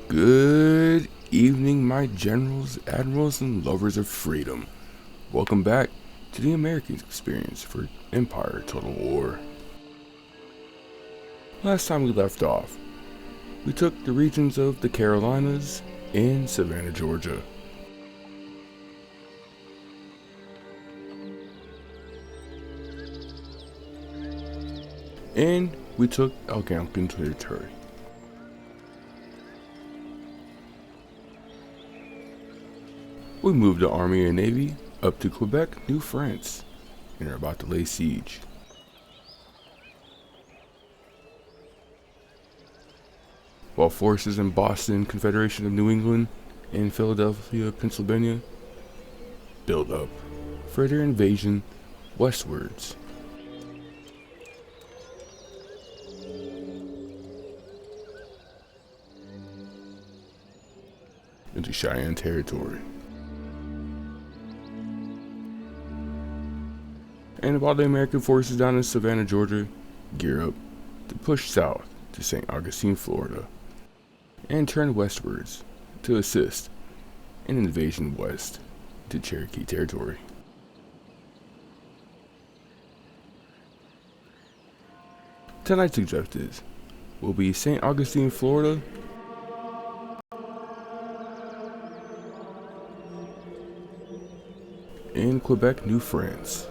Good evening, my generals, admirals, and lovers of freedom. Welcome back to the American experience for Empire Total War. Last time we left off, we took the regions of the Carolinas and Savannah, Georgia. And we took Algonquin territory. We moved the army and navy up to Quebec, New France, and are about to lay siege. While forces in Boston, Confederation of New England, and Philadelphia, Pennsylvania, build up for their invasion westwards. Into Cheyenne territory. And while the American forces down in Savannah, Georgia, gear up to push south to St. Augustine, Florida, and turn westwards to assist in invasion west to Cherokee territory. Tonight's objectives will be St. Augustine, Florida, and Quebec, New France.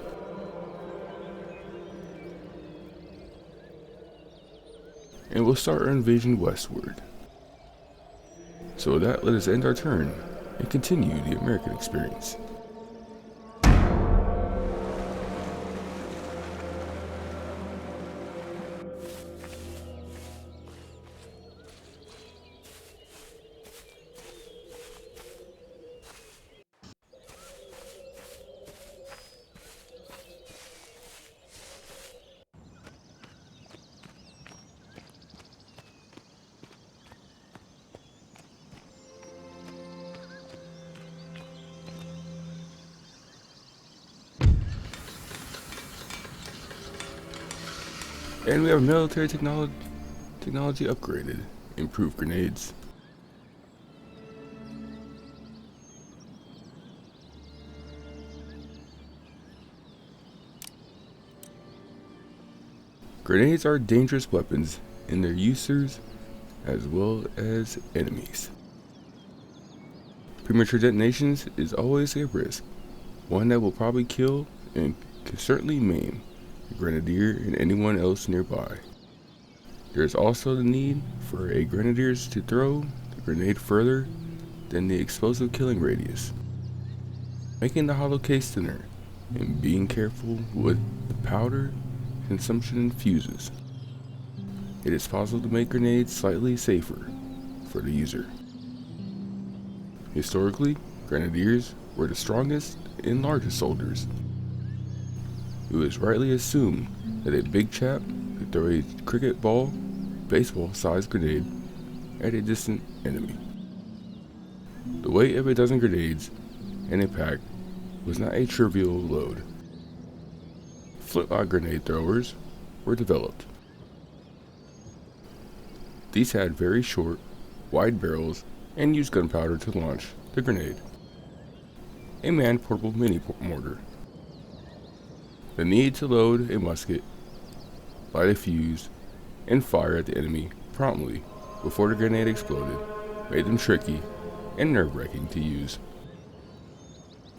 And we'll start our invasion westward. So with that, let us end our turn and continue the American experience. And we have military technology upgraded. Improved grenades. Grenades are dangerous weapons in their users as well as enemies. Premature detonations is always a risk, one that will probably kill and can certainly maim the grenadier and anyone else nearby. There is also the need for a grenadiers to throw the grenade further than the explosive killing radius, making the hollow case thinner and being careful with the powder consumption and fuses. It is possible to make grenades slightly safer for the user. Historically, grenadiers were the strongest and largest soldiers. It was rightly assumed that a big chap could throw a cricket ball, baseball-sized grenade at a distant enemy. The weight of a dozen grenades in a pack was not a trivial load. Flintlock grenade throwers were developed. These had very short, wide barrels and used gunpowder to launch the grenade. A manned portable mini-mortar. The need to load a musket, light a fuse, and fire at the enemy promptly before the grenade exploded made them tricky and nerve-wracking to use.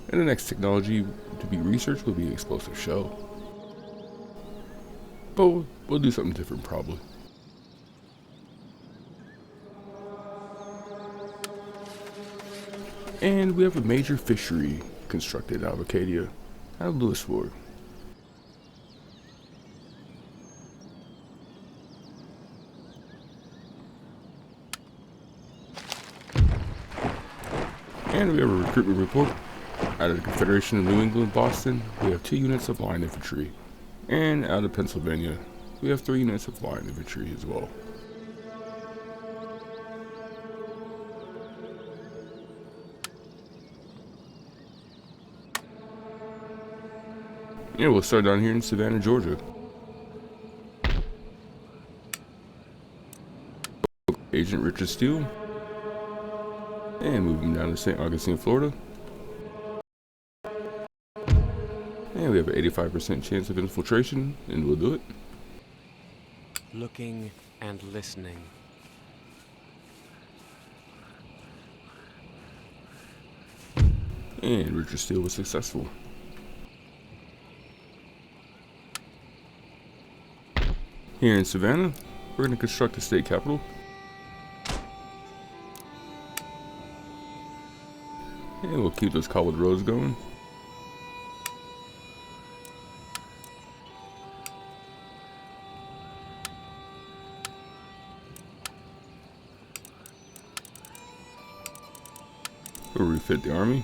And the next technology to be researched will be explosive shell. But we'll do something different probably. And we have a major fishery constructed out of Acadia, out of Westwards. And we have a recruitment report. Out of the Confederation of New England, Boston, we have 2 units of line infantry. And out of Pennsylvania, we have 3 units of line infantry as well. And we'll start down here in Savannah, Georgia. Agent Richard Steele, And move him down to St. Augustine, Florida. And we have an 85% chance of infiltration, and we'll do it. Looking and listening. And Richard Steele was successful. Here in Savannah, we're going to construct the state capitol. And we'll keep those cobbled roads going. We'll refit the army.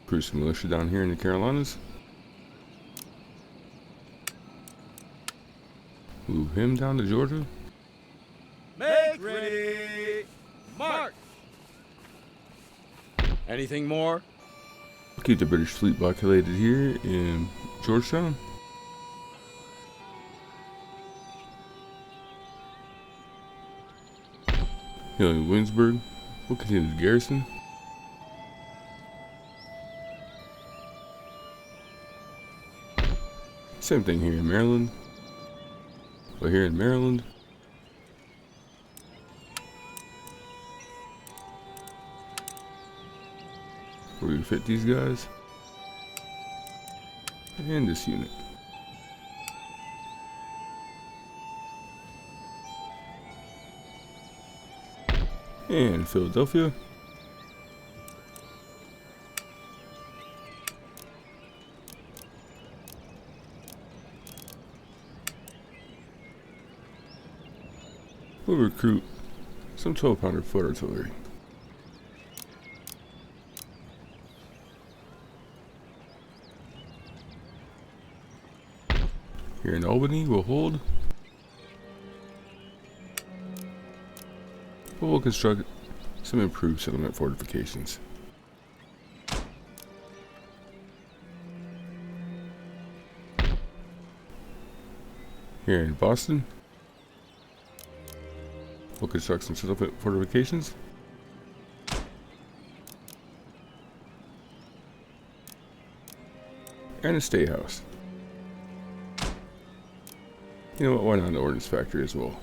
Recruit some militia down here in the Carolinas. Move him down to Georgia. Make ready, march! Anything more? Keep the British fleet blockaded here in Georgetown. Here in Williamsburg, we'll continue the garrison. Same thing here in Maryland. But here in Maryland, we'll refit these guys. And this unit. And Philadelphia. We'll recruit some 12-pounder foot artillery. Here in Albany, we'll hold. We'll construct some improved settlement fortifications. Here in Boston, we'll construct some settlement fortifications. And a state house. You know what, why not an ordnance factory as well?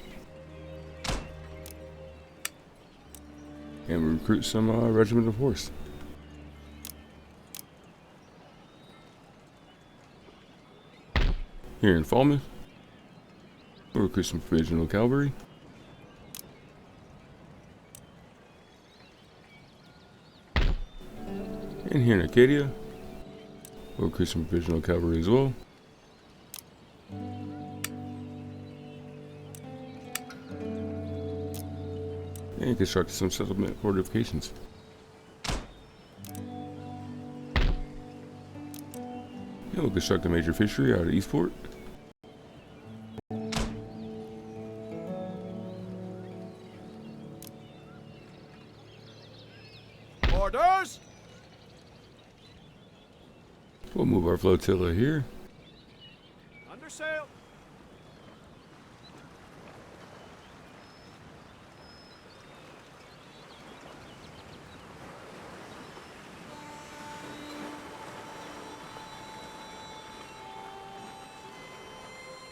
And we recruit some regiment of horse. Here in Falmouth, we'll recruit some provisional cavalry. And here in Acadia, we'll recruit some provisional cavalry as well. And construct some settlement fortifications. And we'll construct a major fishery out of Eastport. Orders! We'll move our flotilla here. Under sail.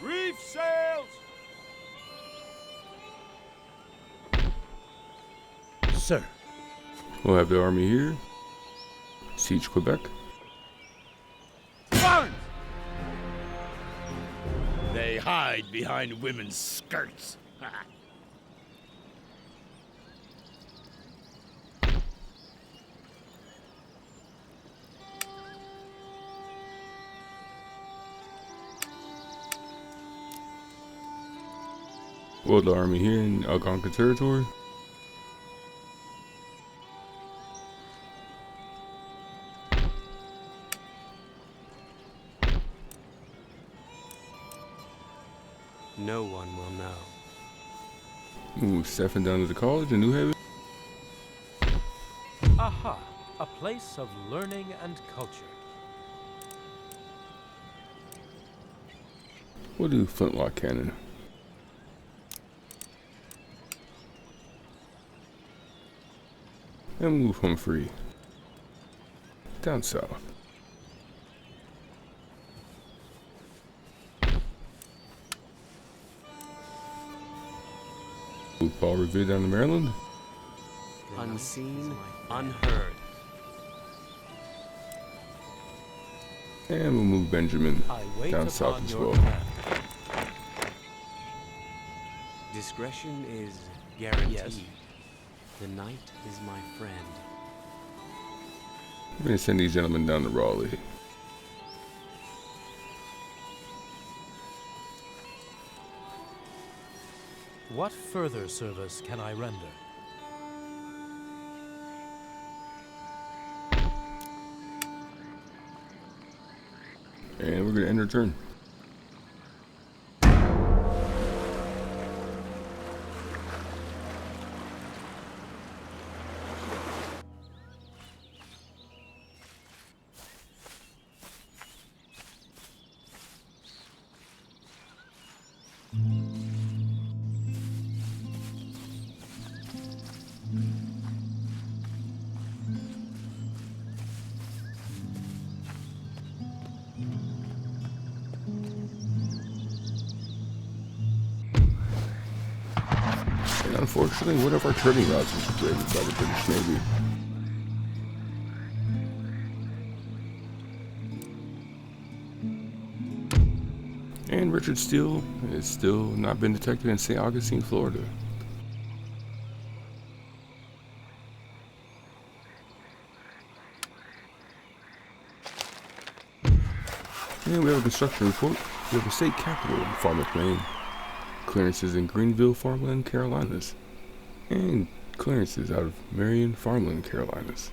Reef sails! Sir. We'll have the army here. Siege Quebec. Barnes! They hide behind women's skirts. We'll have the army here in Algonquin territory. No one will know. Move Stephen down to the college in New Haven. Aha! A place of learning and culture. We'll do flintlock cannon. And move home free. Down south. Move Paul Revere down to Maryland. Unseen, unheard. And we'll move Benjamin I wait down upon south as your well. command. Discretion is guaranteed. Yes. The night is my friend. We're going to send these gentlemen down to Raleigh. What further service can I render? And we're going to end our turn. And unfortunately, one of our turning routes was raided by the British Navy. And Richard Steele has still not been detected in St. Augustine, Florida. And we have a construction report. We have a state capital in Falmouth, Maine. Clearances in Greenville, Farmland, Carolinas. And clearances out of Marion, Farmland, Carolinas.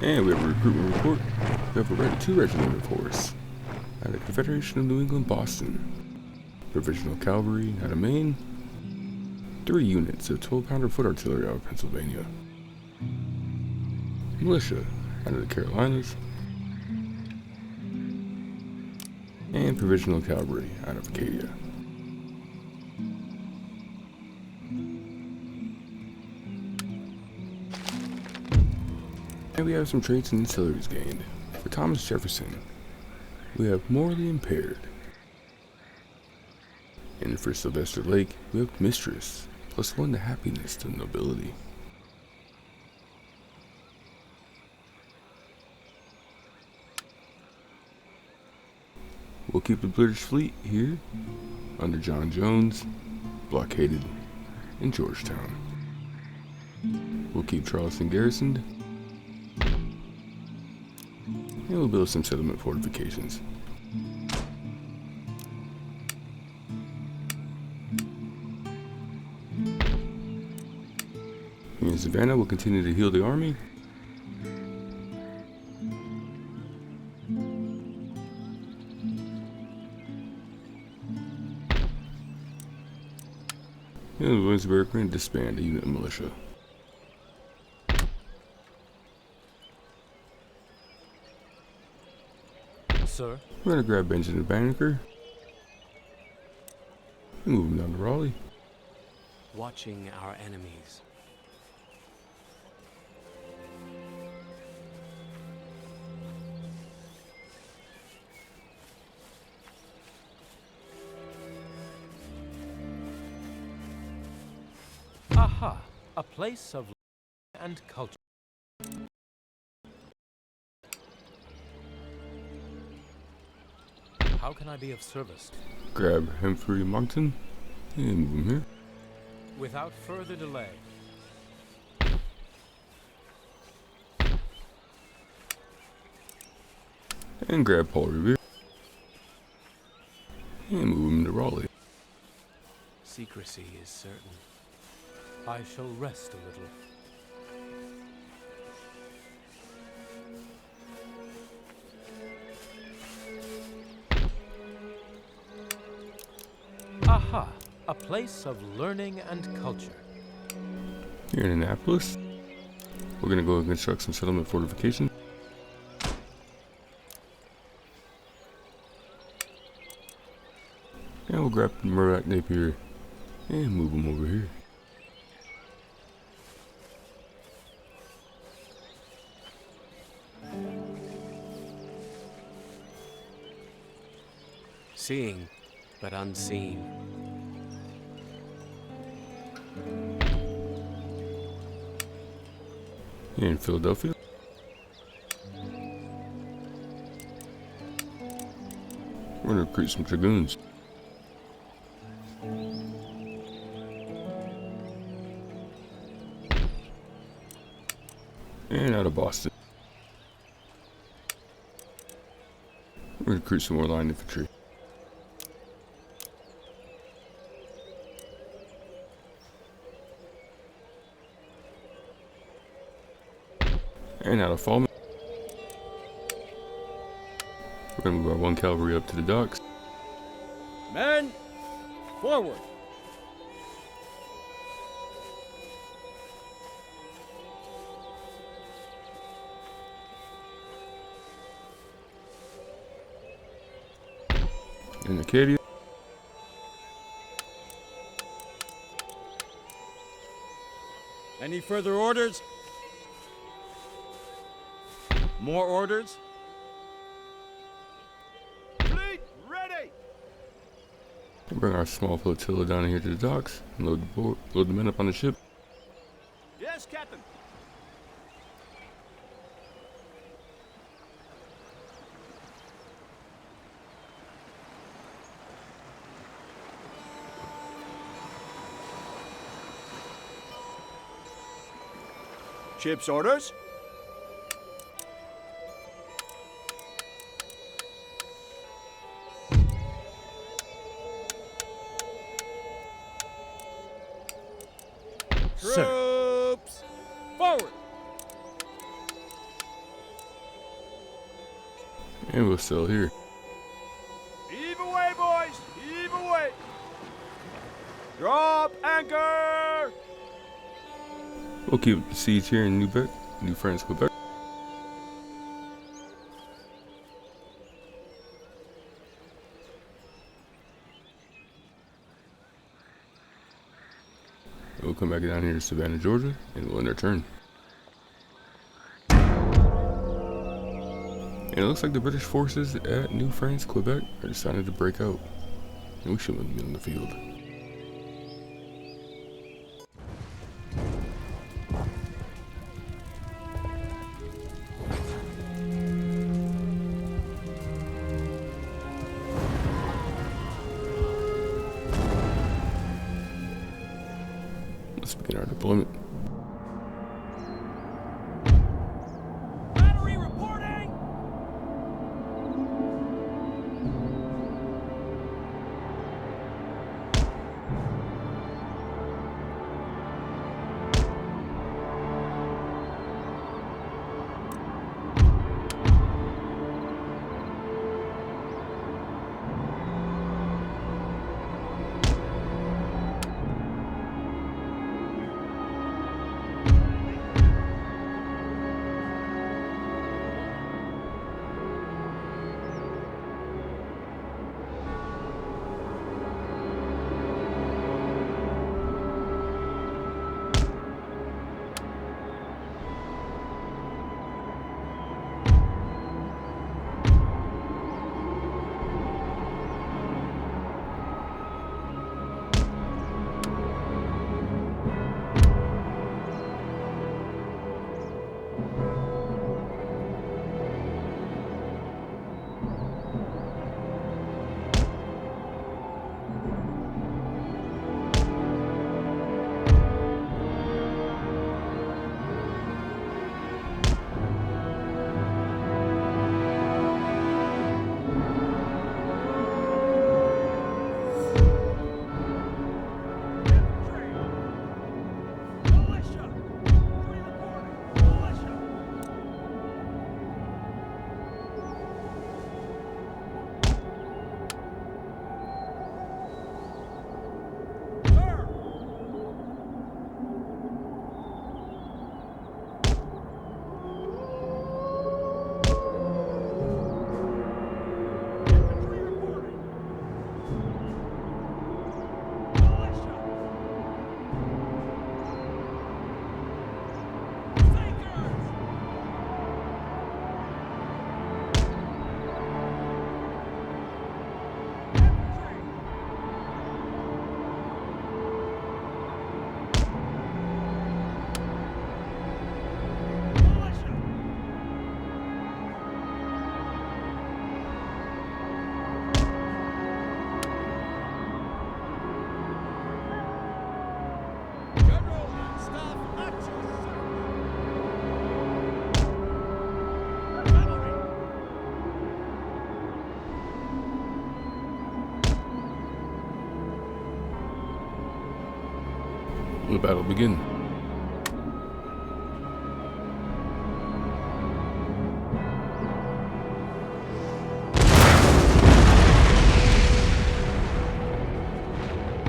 And we have a recruitment report. We have two regiment of horse out of Confederation of New England, Boston. Provisional cavalry out of Maine. 3 units of 12-pounder foot artillery out of Pennsylvania. Militia out of the Carolinas. And provisional cavalry out of Acadia. And we have some traits and ancillaries gained. For Thomas Jefferson, we have morally impaired. And for Sylvester Lake, we have mistress, +1 to happiness to nobility. We'll keep the British fleet here, under John Jones, blockaded in Georgetown. We'll keep Charleston garrisoned, and we'll build some settlement fortifications. In Savannah, we'll continue to heal the army. In Williamsburg, we're going to disband a unit of militia. Sir, We're going to grab Benjamin Banneker and move him down to Raleigh. Watching our enemies. aha, a place of learning and culture. How can I be of service? Grab Humphrey Moncton and move him here. Without further delay. And grab Paul Revere and move him to Raleigh. Secrecy is certain. I shall rest a little. Aha, a place of learning and culture. Here in Annapolis, we're gonna go and construct some settlement fortifications. And we'll grab the Murdoch Napier and move them over here. Seeing, but unseen. Here in Philadelphia, we're gonna recruit some dragoons. And out of Boston, we're gonna recruit some more line infantry. And out of Fallman, we're gonna move our 1 cavalry up to the docks. Men, forward. In Acadia, Any further orders? More orders? Fleet ready! we'll bring our small flotilla down here to the docks and load the men up on the ship. Yes, Captain. Ship's orders? Sir. Troops! Forward! And we'll sail here. Heave away, boys! Heave away! Drop anchor! We'll keep the siege here in New France, Quebec. We'll come back down here to Savannah, Georgia, and we'll end our turn. And it looks like the British forces at New France, Quebec are deciding to break out. And we shouldn't be in the field. Let's begin our deployment. Battery reporting! The battle begin.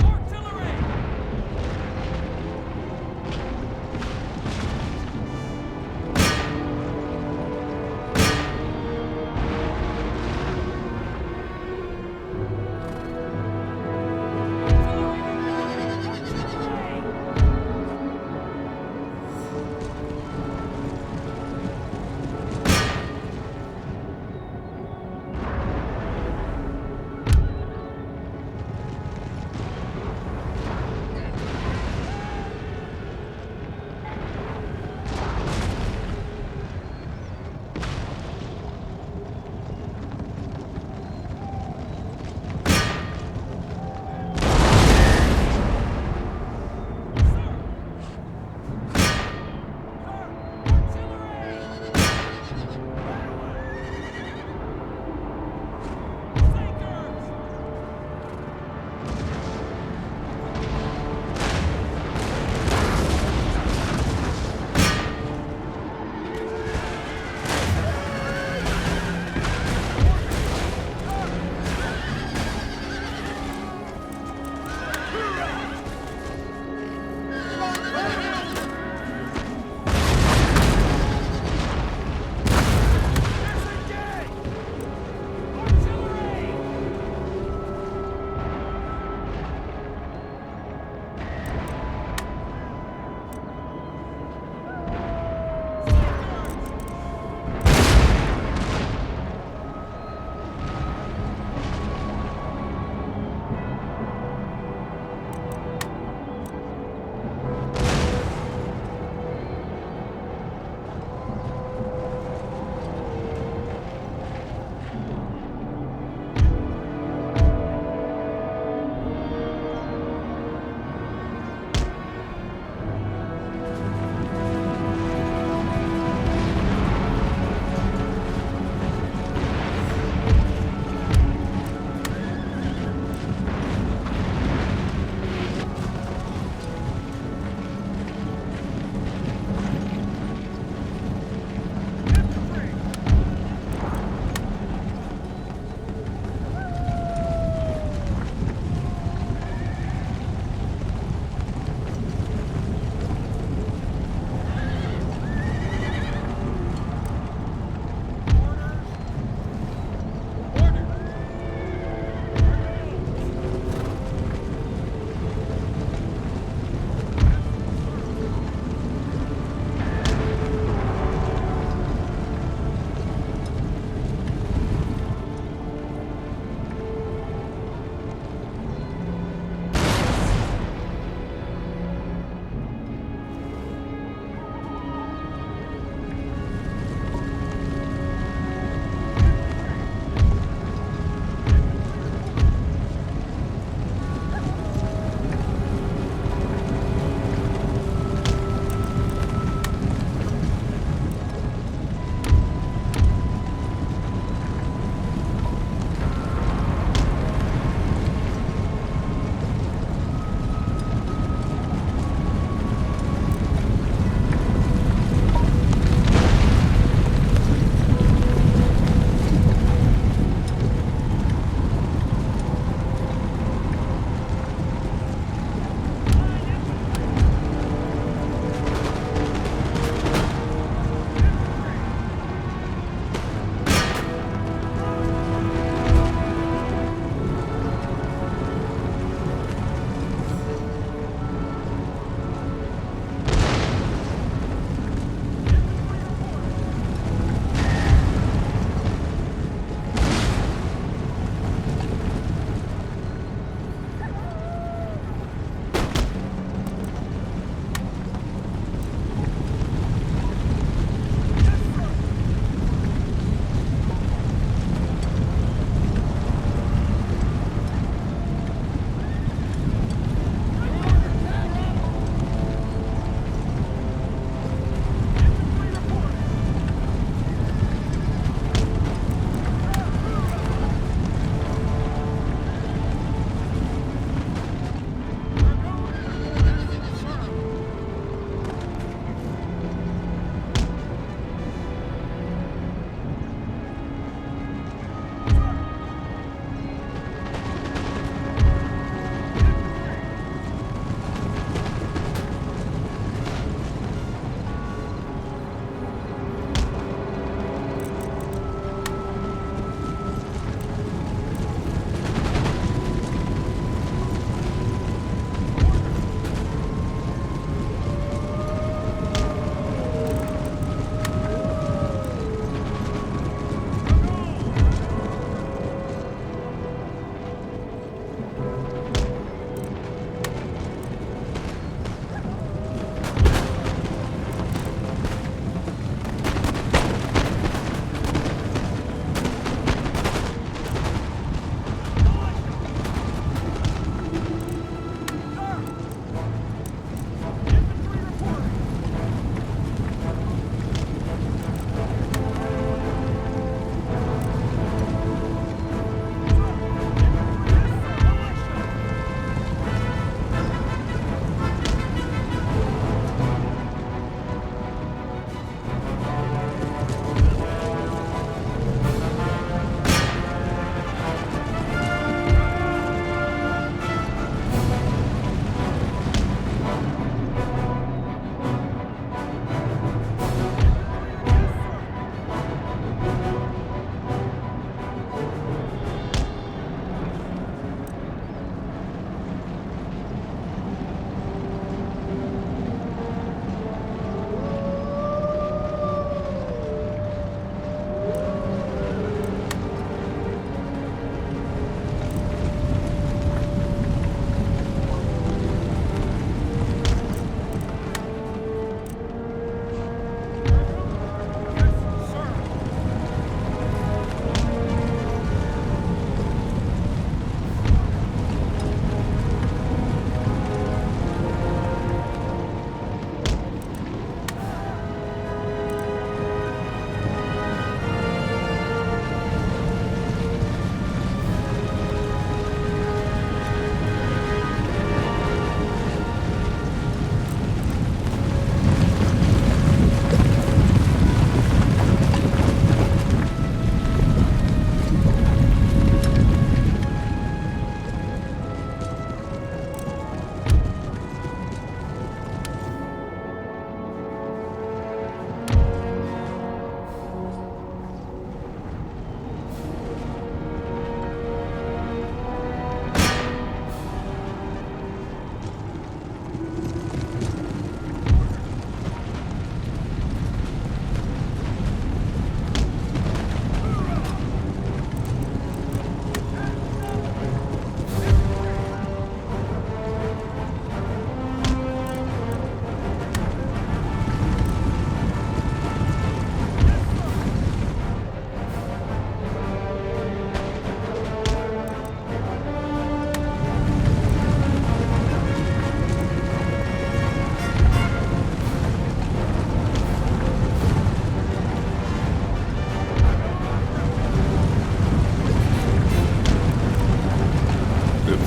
Artillery!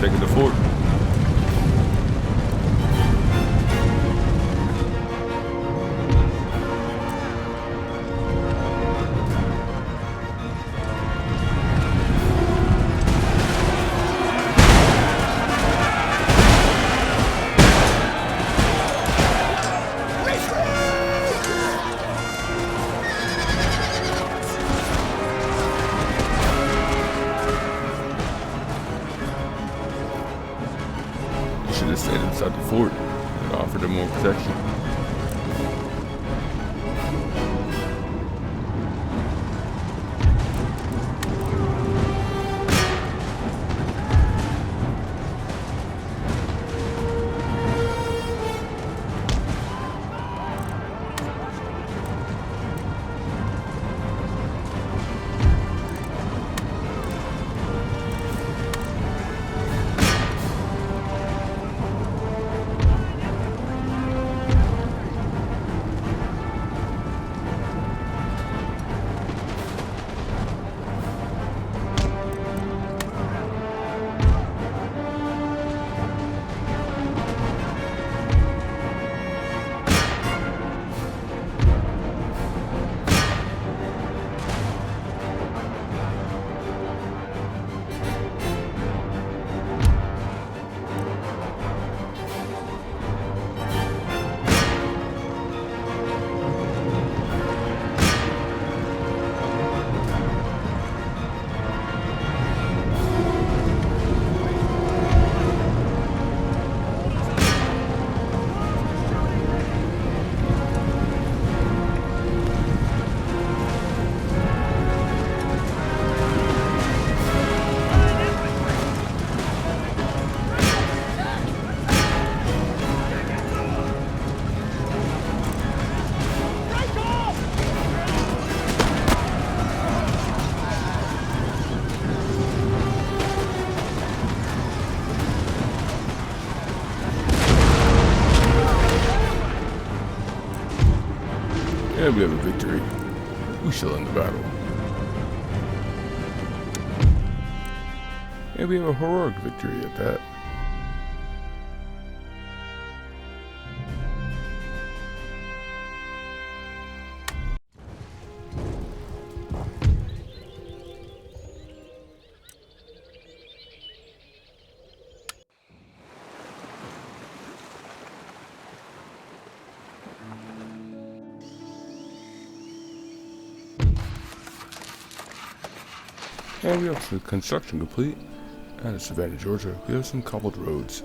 taking the fort. Should have stayed inside the fort and offered him more protection. And we have a victory. We shall end the battle. And we have a heroic victory at that. And we have the construction complete. And in Savannah, Georgia, we have some cobbled roads.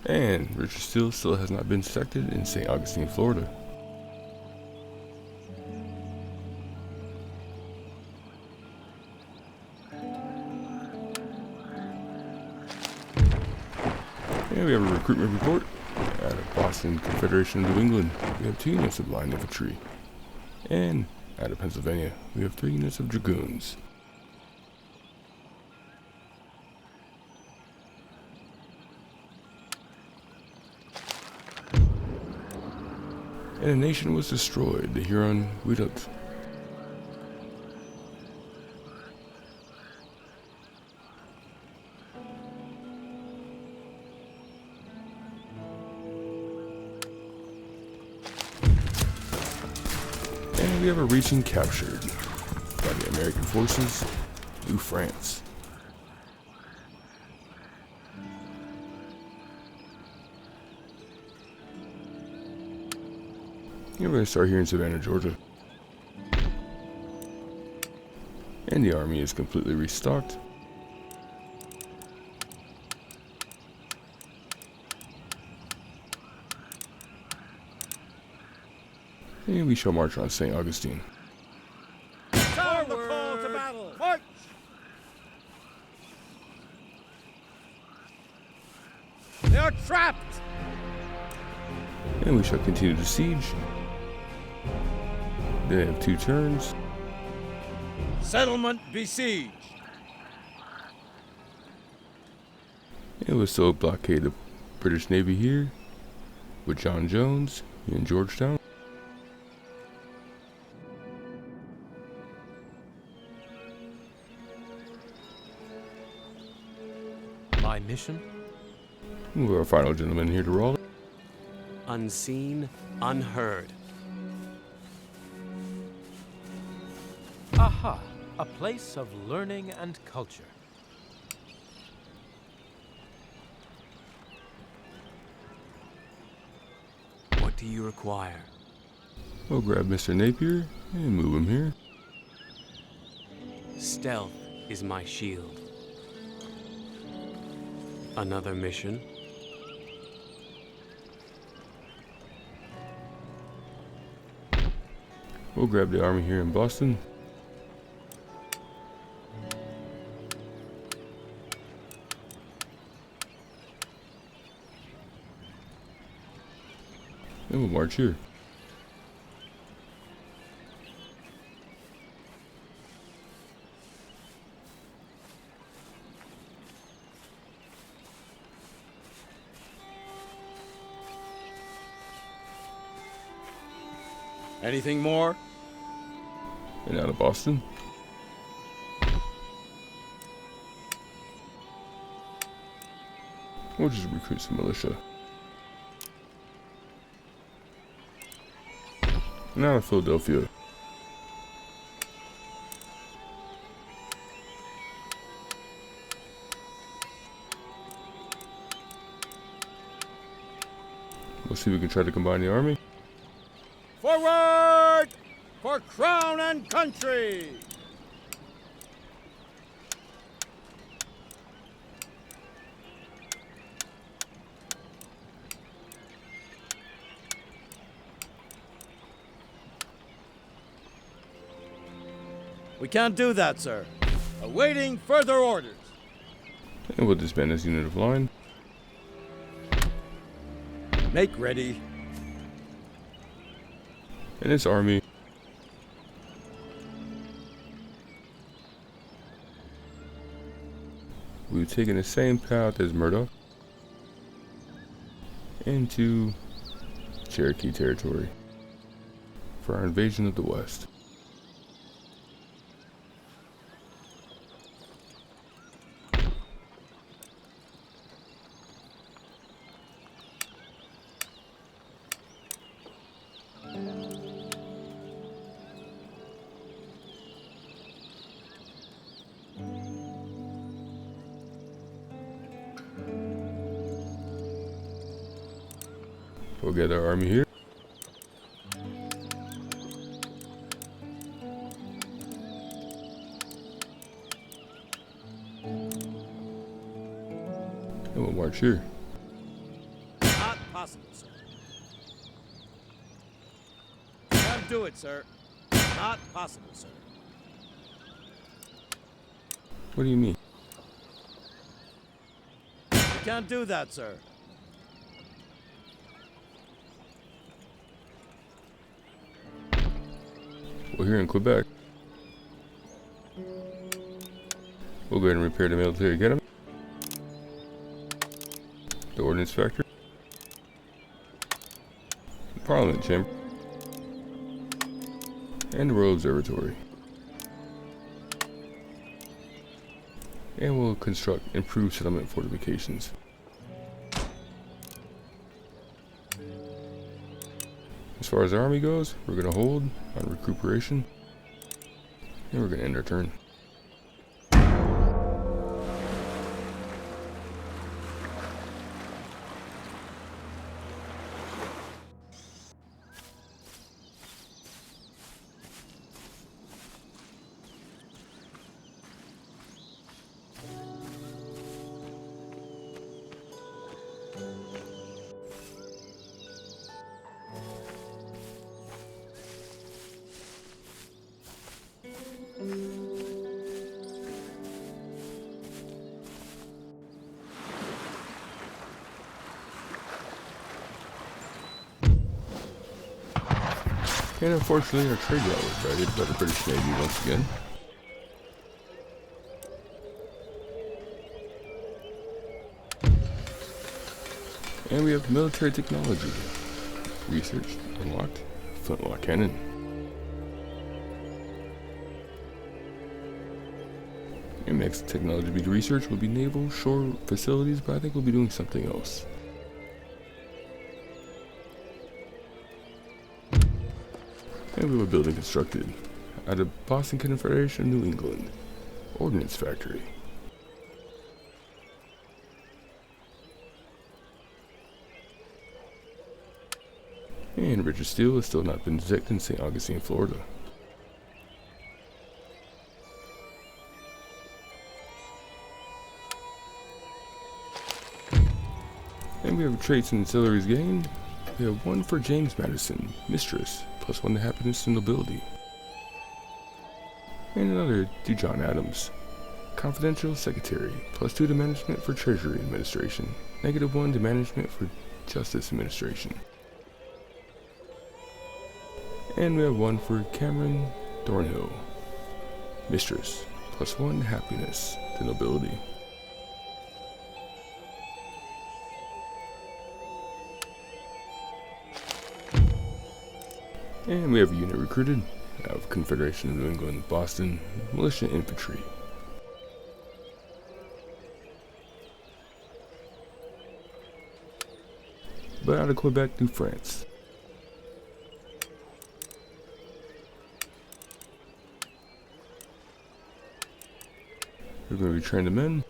And Richard Steele still has not been selected in St. Augustine, Florida. And we have a recruitment report. Out of Boston Confederation of New England, we have 2 units of line infantry. And out of Pennsylvania, we have 3 units of dragoons. And a nation was destroyed, the Huron Widut. And we have a region captured by the American forces, New France. And we're going to start here in Savannah, Georgia. And the army is completely restocked. And we shall march on St. Augustine. Sound the call to battle! March! They are trapped! And we shall continue the siege. They have 2 turns. Settlement besieged. And we'll still blockade the British Navy here with John Jones in Georgetown. My mission? We're our final gentleman here to roll. Unseen, unheard. Aha! A place of learning and culture. What do you require? We'll grab Mr. Napier and move him here. Stealth is my shield. Another mission? We'll grab the army here in Boston. And we'll march here. Anything more? And out of Boston. We'll just recruit some militia. And out of Philadelphia. We'll see if we can try to combine the army. Forward! For crown and country! We can't do that, sir. Awaiting further orders. And we'll disband this unit of line. Make ready. And its army. We've taken the same path as Murdoch into Cherokee territory for our invasion of the West. We'll get our army here. And we'll march here. Not possible, sir. Can't do it, sir. Not possible, sir. What do you mean? We can't do that, sir. We're here in Quebec. We'll go ahead and repair the military academy, the ordnance factory, the parliament chamber, and the royal observatory. And we'll construct improved settlement fortifications. As far as our army goes, we're going to hold on recuperation, and we're going to end our turn. And unfortunately, our trade route was raided by the British Navy once again. And we have military technology. Research unlocked. Flintlock cannon. Your next technology to be researched will be naval shore facilities, but I think we'll be doing something else. And we have a building constructed at the Boston Confederation of New England Ordnance Factory. And Richard Steele has still not been detected in St. Augustine, Florida. And we have traits and ancillaries gained. We have 1 for James Madison, Mistress, +1 to happiness and nobility. And another to John Adams, Confidential Secretary, +2 to management for Treasury Administration, -1 to management for Justice Administration. And we have 1 for Cameron Thornhill, Mistress, +1 to happiness to nobility. And we have a unit recruited out of Confederation of New England, Boston, Militia Infantry. But out of Quebec, New France. We're going to retrain the men.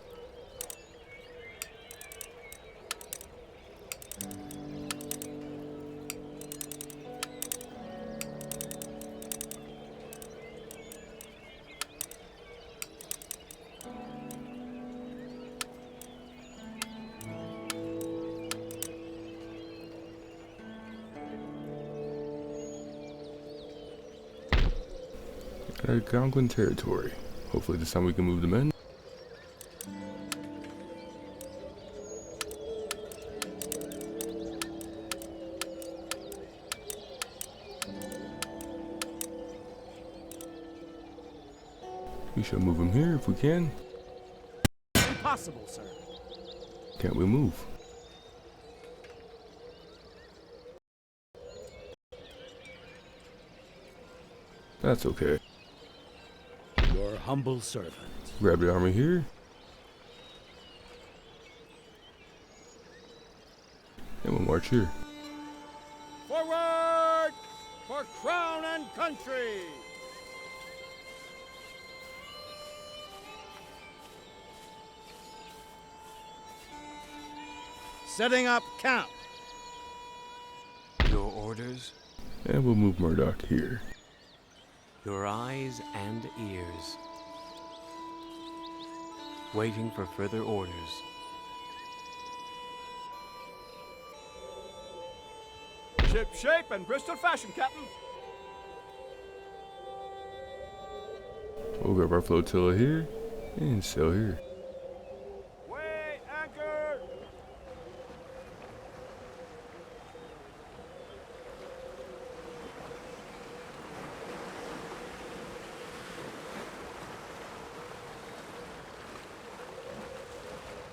At Algonquin territory. Hopefully this time we can move the men. We shall move them here if we can. Impossible, sir. Can't we move? That's okay. Your humble servant. Grab the army here. And we'll march here. Forward for crown and country. Setting up camp. Your orders, And we'll move Murdoch here. your eyes and ears. Waiting for further orders. Ship shape and Bristol fashion, Captain. We'll grab our flotilla here and sail here. Weigh anchor.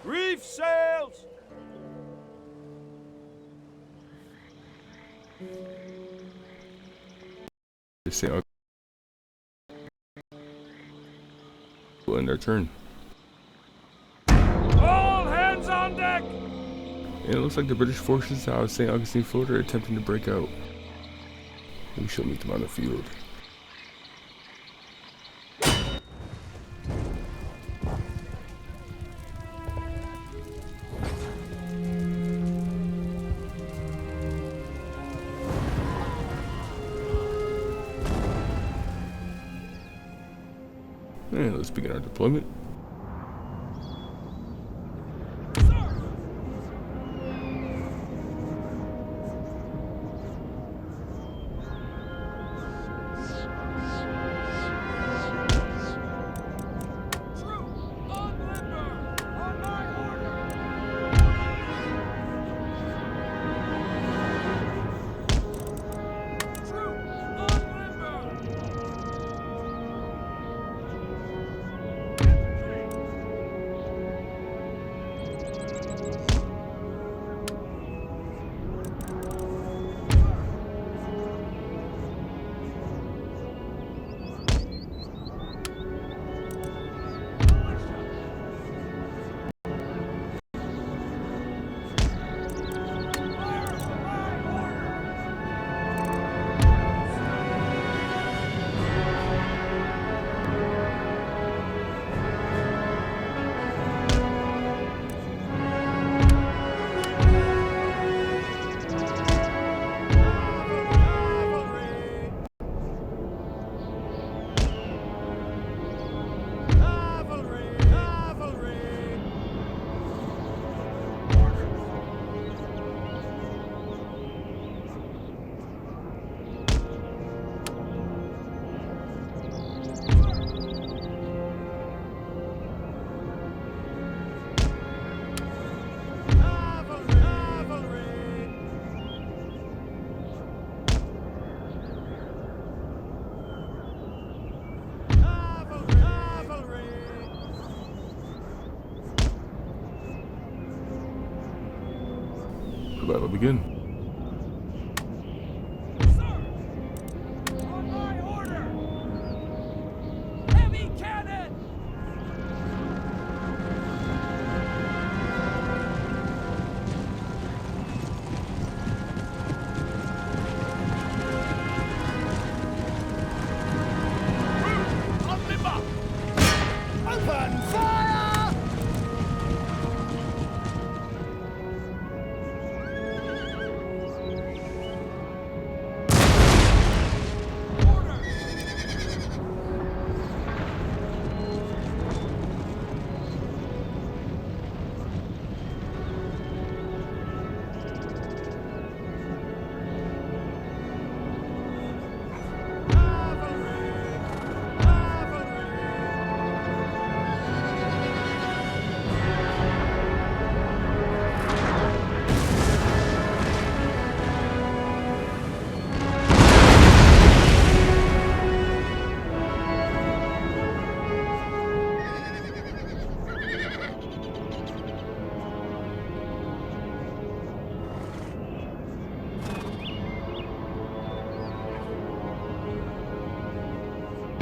Reef sails. We'll end our turn. All hands on deck. And it looks like the British forces out of St. Augustine, Florida are attempting to break out. We shall meet them on the field. And let's begin our deployment. battle begin. On my order! Heavy cannon! Open fire!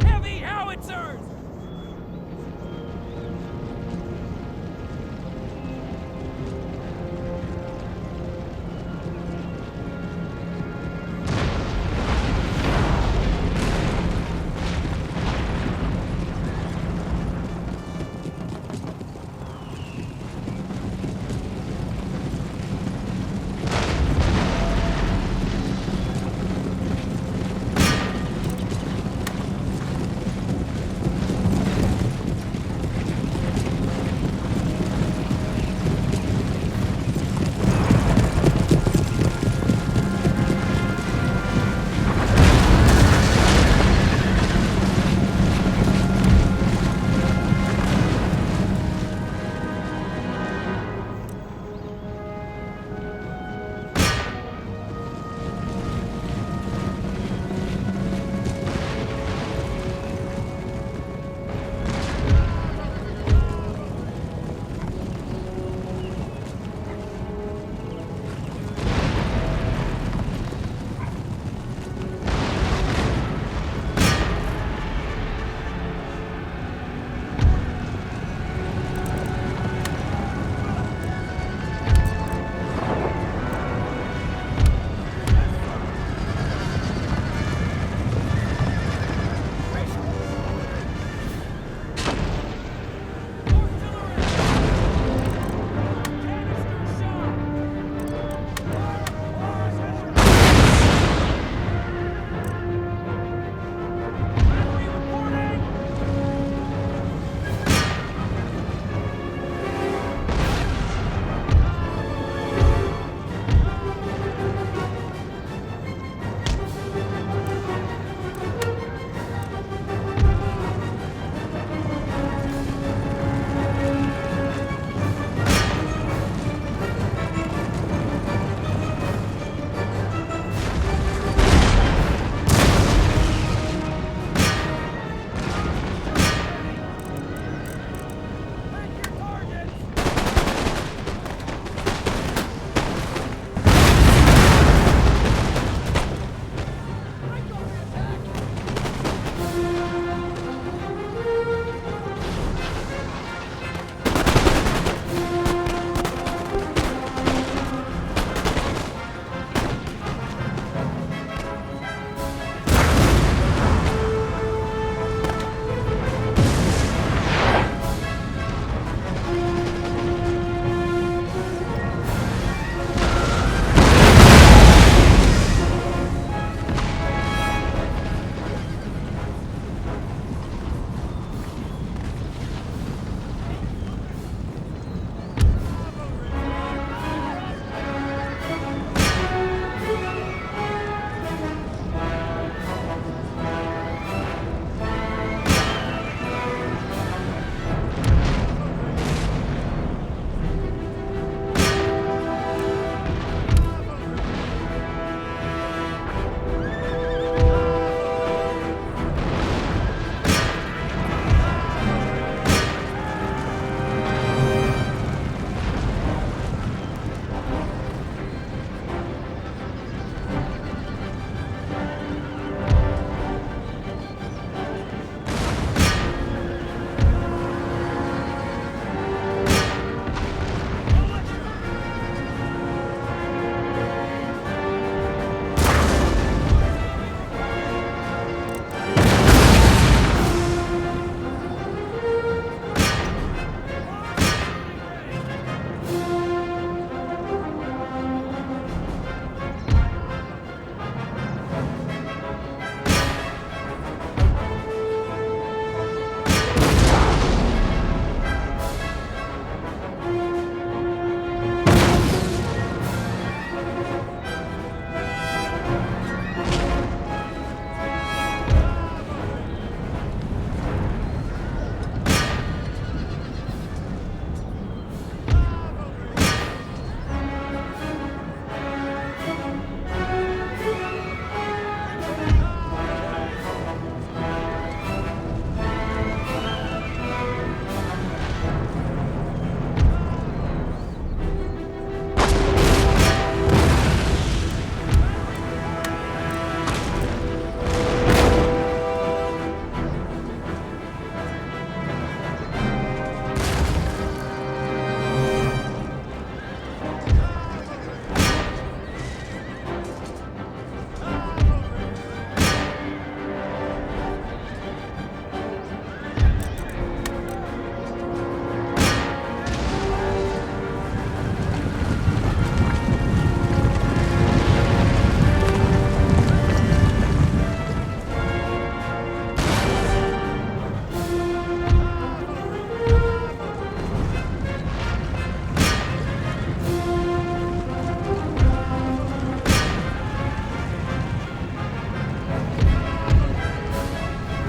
Heavy howitzers!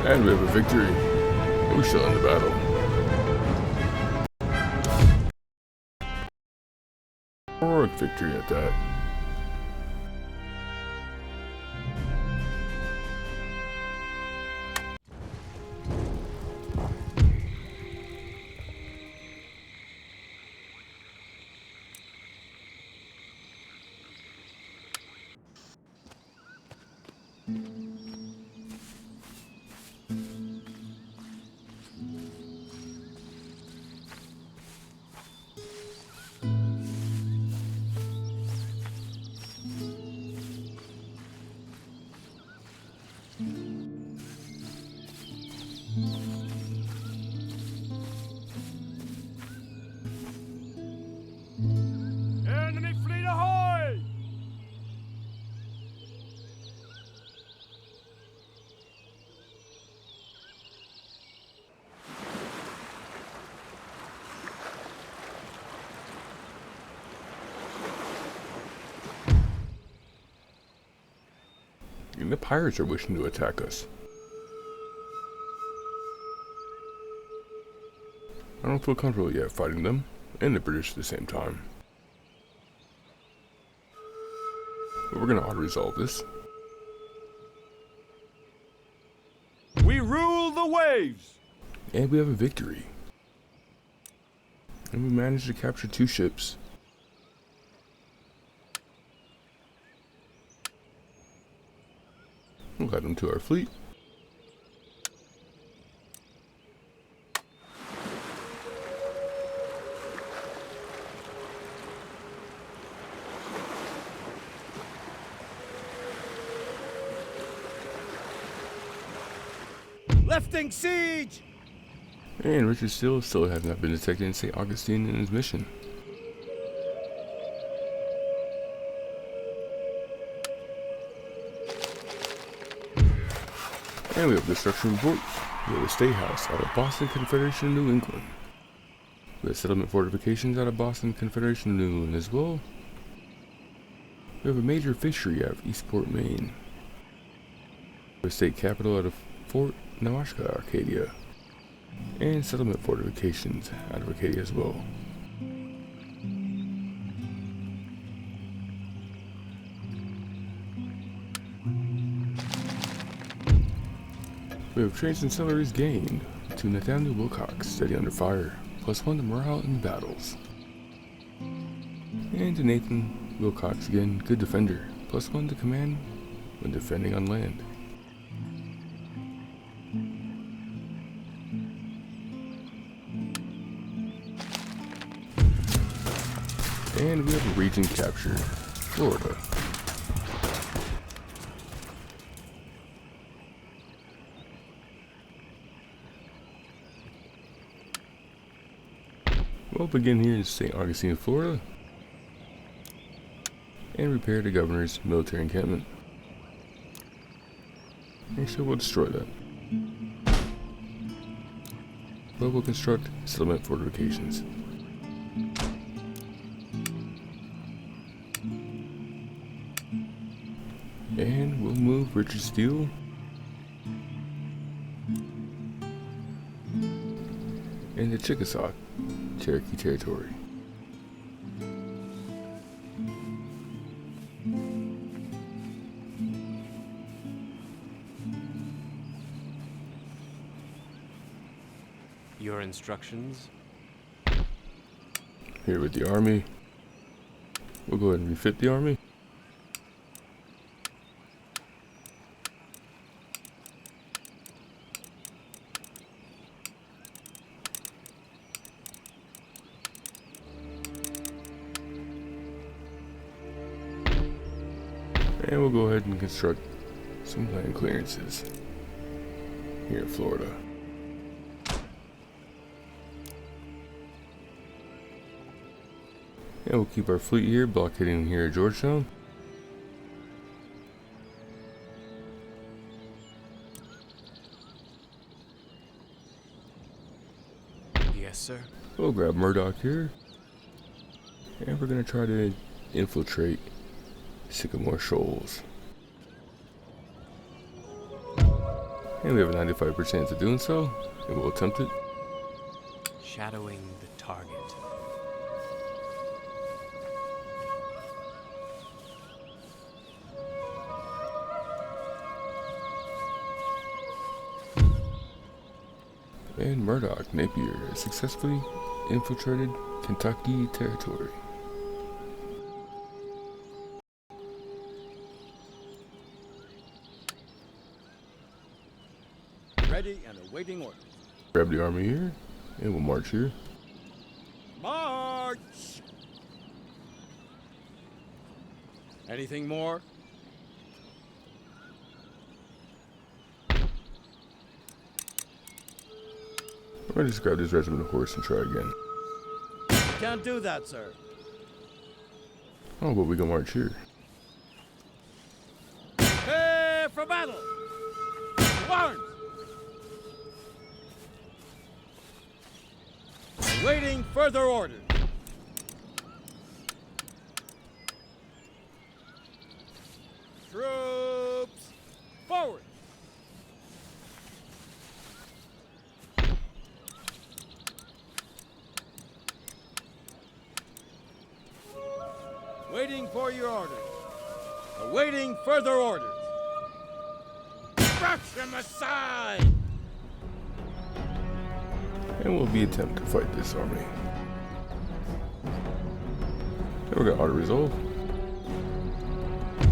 And we have a victory. We shall end the battle. Heroic victory at that. Enemy fleet ahoy! And the pirates are wishing to attack us. I don't feel comfortable yet fighting them, and the British at the same time. But we're gonna auto-resolve this. We rule the waves! And we have a victory. And we managed to capture 2 ships. We'll add them to our fleet. Lifting siege! And Richard Steele still has not been detected in St. Augustine in his mission. And we have a destruction report. We have a state house out of Boston Confederation, New England. We have settlement fortifications out of Boston Confederation, New England as well. We have a major fishery out of Eastport, Maine. We have a state capital out of Fort Nawashka, Arcadia. And settlement fortifications out of Arcadia as well. We have trains and salaries gained to Nathaniel Wilcox, steady under fire, +1 to morale in battles. And to Nathan Wilcox again, good defender, +1 to command when defending on land. And we have a region captured, Florida. We'll begin here in St. Augustine, Florida, and repair the governor's military encampment. Actually, we'll destroy that. But we'll construct settlement fortifications. And we'll move Richard Steele into Chickasaw, Cherokee Territory. Your instructions? Here with the army. We'll go ahead and refit the army. And we'll go ahead and construct some land clearances here in Florida. And we'll keep our fleet here, blockading here at Georgetown. Yes, sir. We'll grab Murdoch here. And we're going to try to infiltrate Sycamore Shoals. And we have a 95% chance of doing so, and we'll attempt it. Shadowing the target. And Murdoch Napier has successfully infiltrated Kentucky territory. Ready and awaiting orders. Grab the army here, and we'll march here. March! Anything more? Or just grab this regiment of horse and try again. Can't do that, sir. Oh, but we can march here. Prepare for battle! Arms! Awaiting further orders. Troops, forward! Waiting for your orders. Awaiting further orders. Brush them aside! And we'll be attempt to fight this army. And we got auto resolve,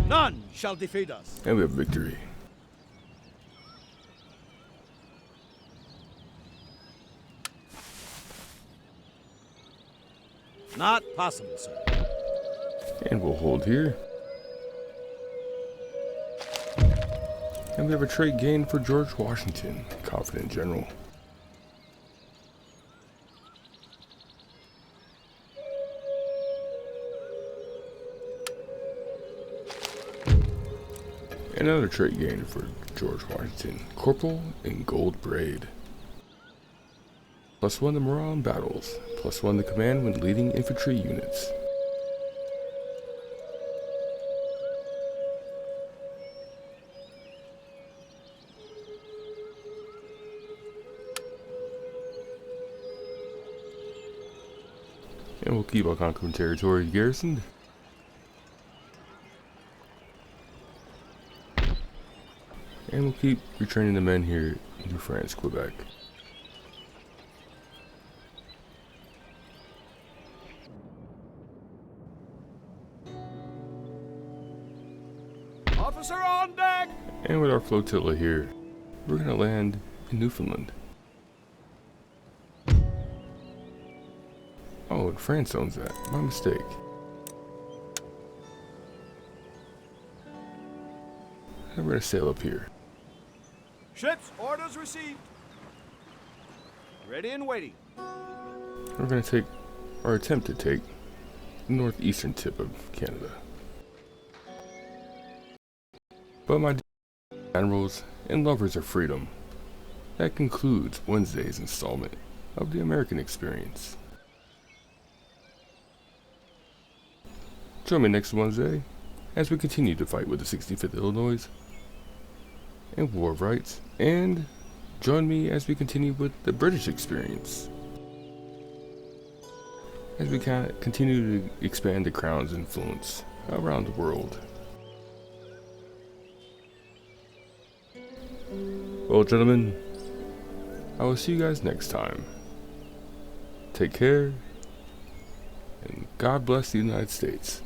None shall defeat us. and we have victory. Not possible, sir. And we'll hold here. And we have a trait gain for George Washington, confident general. Another trait gain for George Washington, corporal in gold braid. +1 to morale in battles, +1 to command when leading infantry units. And we'll keep our conquering territory garrisoned. And we'll keep returning the men here into France, Quebec. Officer on deck! And with our flotilla here, we're gonna land in Newfoundland. Oh, and France owns that. My mistake. And we're gonna sail up here. Ships, orders received. Ready and waiting. We're gonna take, or attempt to take, the northeastern tip of Canada. But my admirals and lovers of freedom, that concludes Wednesday's installment of the American Experience. Join me next Wednesday as we continue to fight with the 65th Illinois and War of Rights, and join me as we continue with the British Experience as we continue to expand the Crown's influence around the world. Well, gentlemen, I will see you guys next time. Take care, and God bless the United States.